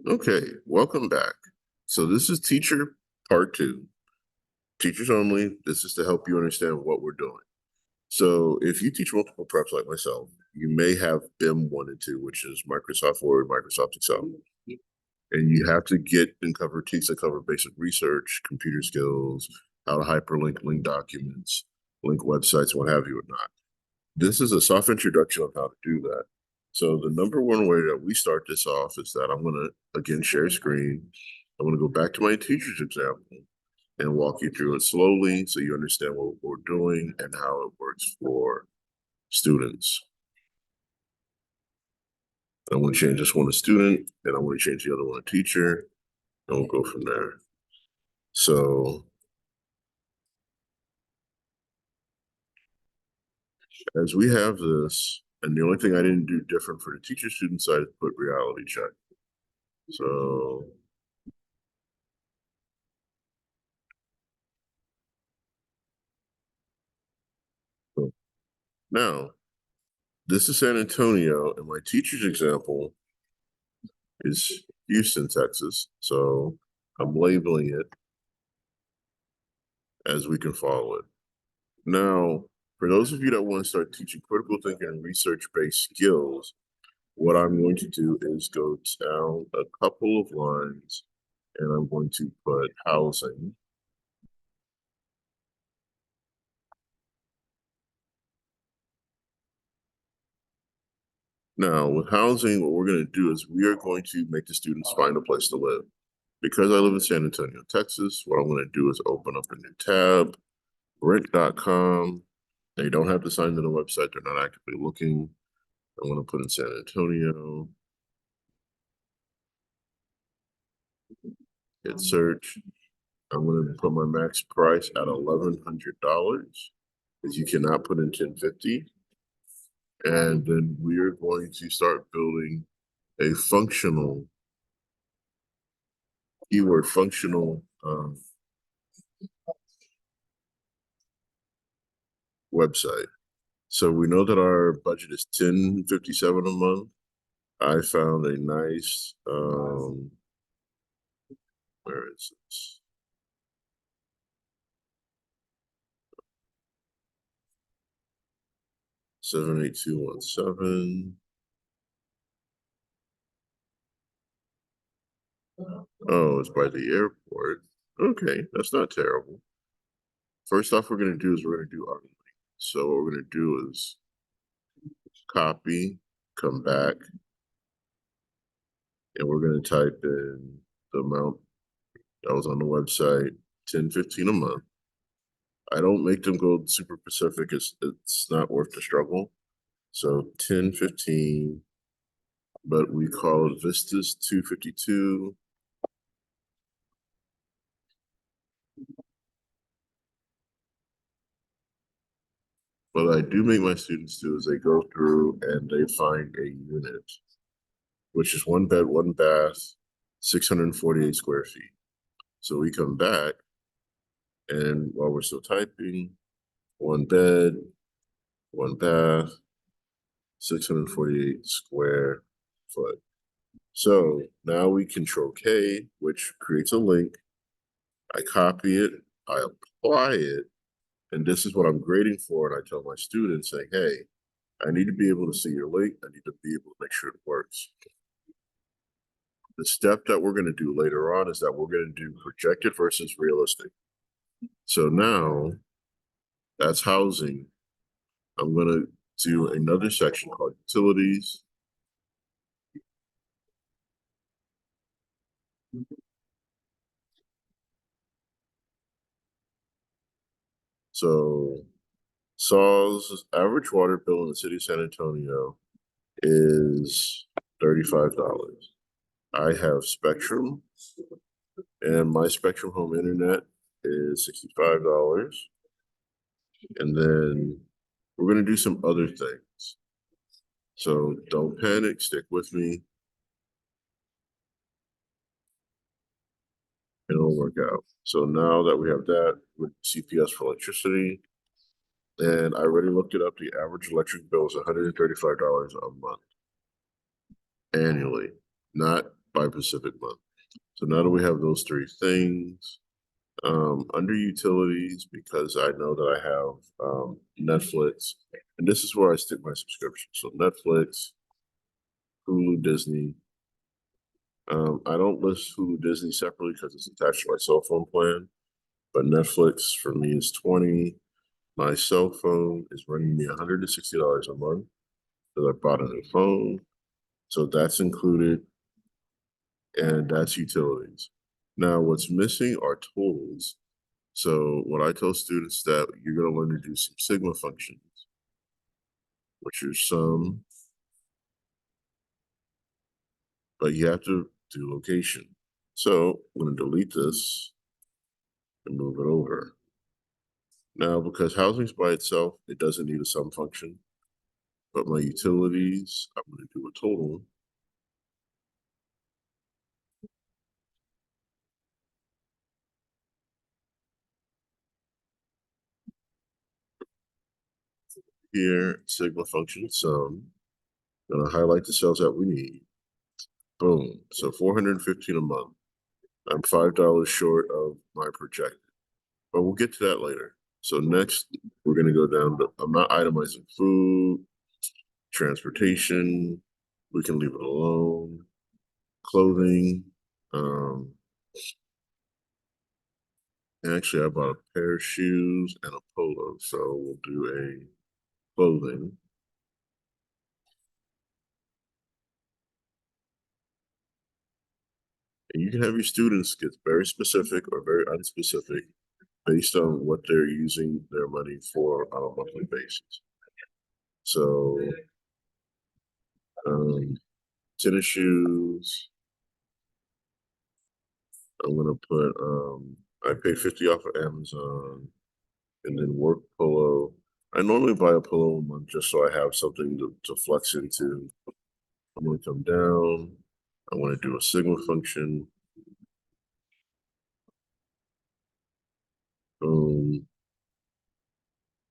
Okay, welcome back. So this is teacher part two, teachers only. This is to help you understand what we're doing. So if you teach multiple preps like myself, you may have BIM 1 and 2, which is Microsoft Word, Microsoft Excel. And you have to get and cover teach that cover basic research, computer skills, how to hyperlink, link documents, link websites, what have you or not. This is a soft introduction on how to do that. So the number one way that we start this off is that I'm going to, again, share screen. I'm going to go back to my teacher's example and walk you through it slowly so you understand what we're doing and how it works for students. I want to change this one to student, and I want to change the other one to teacher, and we'll go from there. So as we have this, and the only thing I didn't do different for the teacher student side is put reality check. So now this is San Antonio, and my teacher's example is Houston, Texas. So I'm labeling it as we can follow it. Now, for those of you that want to start teaching critical thinking and research-based skills, what I'm going to do is go down a couple of lines and I'm going to put housing. Now, with housing, what we're going to do is we are going to make the students find a place to live. Because I live in San Antonio, Texas, what I'm going to do is open up a new tab, rent.com. They don't have to sign into the website. They're not actively looking. I'm going to put in San Antonio. Hit search. I'm going to put my max price at $1,100 because you cannot put in $1,050. And then we are going to start building a functional, keyword functional website. So we know that our budget is $10.57 a month. I found a nice, where is this? $78217. Oh, it's by the airport. Okay, that's not terrible. First off, we're going to do is we're going to do our link. So what we're going to do is copy, come back, and we're going to type in the amount that was on the website, $10.15 a month. I don't make them go super specific. It's not worth the struggle. So $10.15, but we call it Vistas 252. What I do make my students do is they go through and they find a unit, which is one bed, one bath, 648 square feet. So we come back, and while we're still typing, one bed, one bath, 648 square foot. So now we Control K, which creates a link. I copy it, I apply it, and this is what I'm grading for. And I tell my students, saying, hey, I need to be able to see your link. I need to be able to make sure it works. The step that we're going to do later on is that we're going to do projected versus realistic. So now that's housing. I'm going to do another section called utilities. So SAW's average water bill in the city of San Antonio is $35. I have Spectrum, and my Spectrum home internet is $65. And then we're going to do some other things. So don't panic, stick with me. And it'll work out. So now that we have that with CPS for electricity, and I already looked it up, the average electric bill is $135 a month annually, not by Pacific month. So now that we have those three things, under utilities, because I know that I have Netflix, and this is where I stick my subscription. So Netflix, Hulu, Disney. I don't list Hulu, Disney separately because it's attached to my cell phone plan. But Netflix for me is 20. My cell phone is running me $160 a month because I bought a new phone. So that's included, and that's utilities. Now, what's missing are tools. So what I tell students that you're going to learn to do some Sigma functions, which are some, but you have to do location. So I'm going to delete this and move it over. Now, because housing's by itself, it doesn't need a sum function, but my utilities, I'm going to do a total. Here, Sigma function sum. Gonna highlight the cells that we need. Boom. So 415 a month. I'm $5 short of my projected, but we'll get to that later. So next, we're gonna go down to, I'm not itemizing food, transportation. We can leave it alone. Clothing. Actually, I bought a pair of shoes and a polo, so we'll do a clothing. And you can have your students get very specific or very unspecific based on what they're using their money for on a monthly basis. So, tennis shoes. I'm gonna put I paid 50 off of Amazon, and then work polo. I normally buy a polo a month just so I have something to flex into. I'm gonna come down. I want to do a Sigma function. Boom.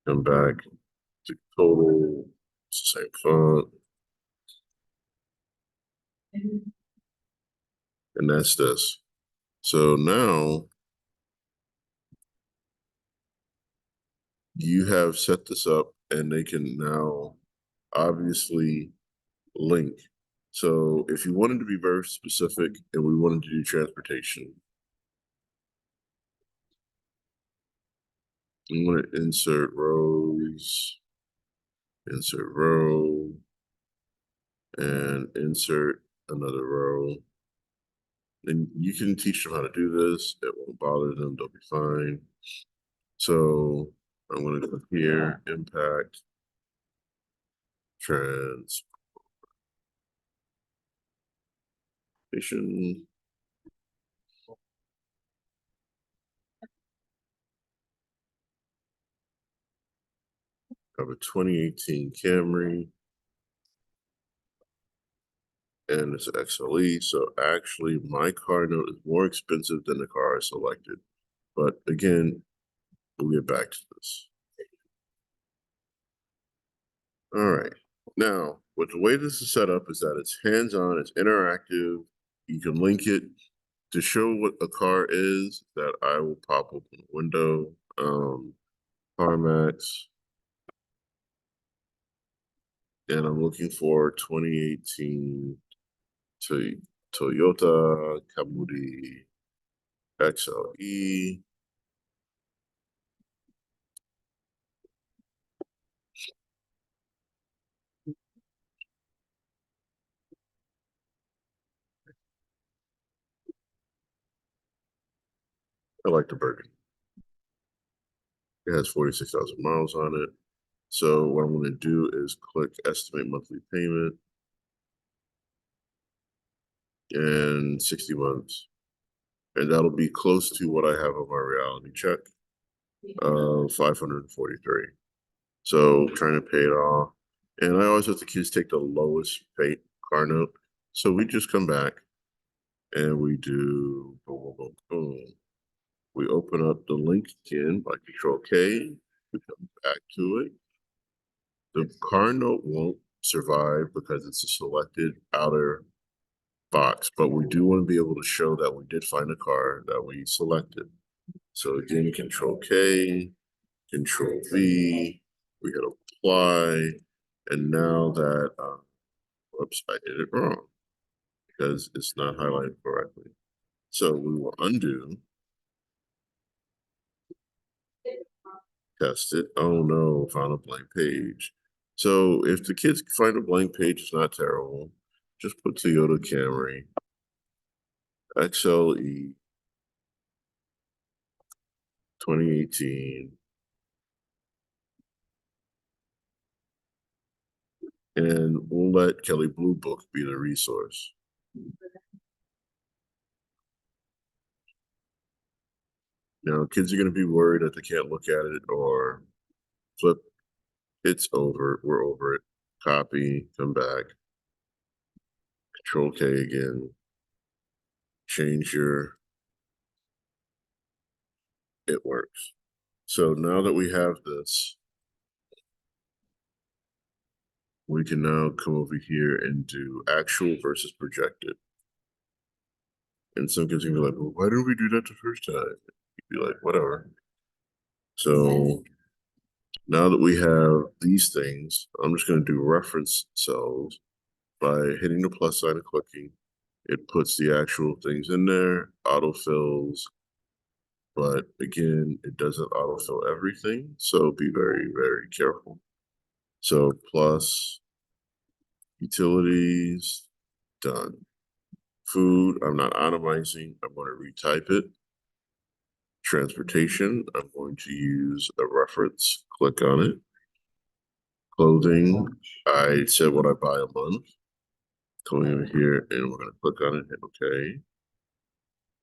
Come back to total. It's the same font. And that's this. So now you have set this up and they can now obviously link. So if you wanted to be very specific and we wanted to do transportation, I'm going to insert rows, insert row, and insert another row. And you can teach them how to do this. It won't bother them. They'll be fine. So I'm going to go here, impact, transportation. I have a 2018 Camry. And it's an XLE. So actually, my car note is more expensive than the car I selected. But again, we'll get back to this. All right. Now, with the way this is set up is that it's hands-on, it's interactive. You can link it to show what a car is. That I will pop open the window, CarMax, and I'm looking for 2018 Toyota Camry XLE. I like the burgundy. It has 46,000 miles on it. So what I'm going to do is click estimate monthly payment and 60 months. And that'll be close to what I have on my reality check of 543. So trying to pay it off. And I always let the kids take the lowest pay car note. So we just come back and we do boom, boom, boom. We open up the link again by Control K. We come back to it. The car note won't survive because it's a selected outer box, but we do want to be able to show that we did find a car that we selected. So again, Control K, Control V, we hit apply, and now that, whoops, I did it wrong because it's not highlighted correctly. So we will undo, test it. Oh no, found a blank page. So if the kids find a blank page, it's not terrible. Just put Toyota Camry, XLE 2018. And we'll let Kelley Blue Book be the resource. Now, kids are going to be worried that they can't look at it or flip. It's over. We're over it. Copy, come back. Control K again. Change your. It works. So now that we have this, we can now come over here and do actual versus projected. And some kids are gonna be like, well, why didn't we do that the first time? You'd be like, whatever. So now that we have these things, I'm just going to do reference cells by hitting the plus sign and clicking. It puts the actual things in there, autofills, but again, it doesn't autofill everything. So be very, very careful. So plus utilities, done. Food, I'm not itemizing. I'm going to retype it. Transportation, I'm going to use a reference. Click on it. Clothing, I said what I buy a month. Coming over here and we're going to click on it, hit OK.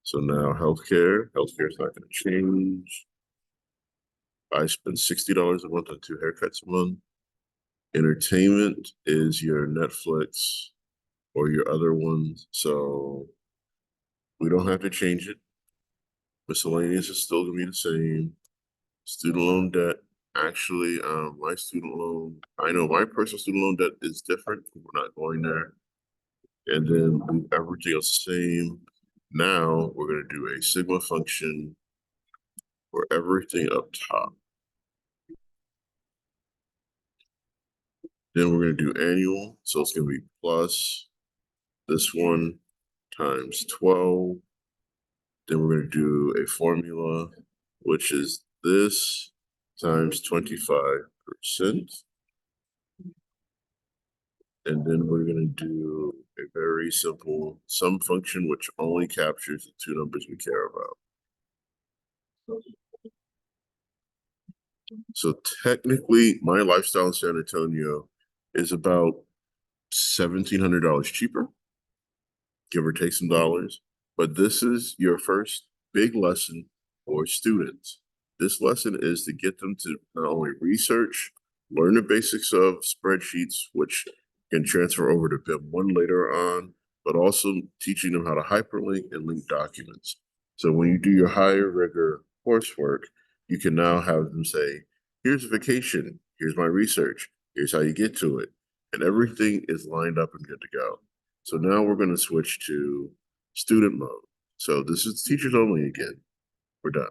So now healthcare is not going to change. I spend $60 a month on 2 haircuts a month. Entertainment is your Netflix or your other ones. So we don't have to change it. Miscellaneous is still going to be the same. Student loan debt. Actually, my student loan, I know my personal student loan debt is different. We're not going there. And then leave everything else the same. Now we're going to do a sigma function for everything up top. Then we're going to do annual. So it's going to be plus this one times 12. Then we're going to do a formula, which is this times 25%. And then we're going to do a very simple sum function, which only captures the 2 numbers we care about. So technically, my lifestyle in San Antonio is about $1,700 cheaper, give or take some dollars. But this is your first big lesson for students. This lesson is to get them to not only research, learn the basics of spreadsheets, which can transfer over to BIM 1 later on, but also teaching them how to hyperlink and link documents. So when you do your higher rigor coursework, you can now have them say, here's a vacation, here's my research, here's how you get to it. And everything is lined up and good to go. So now we're going to switch to student mode. So this is teachers only again. We're done.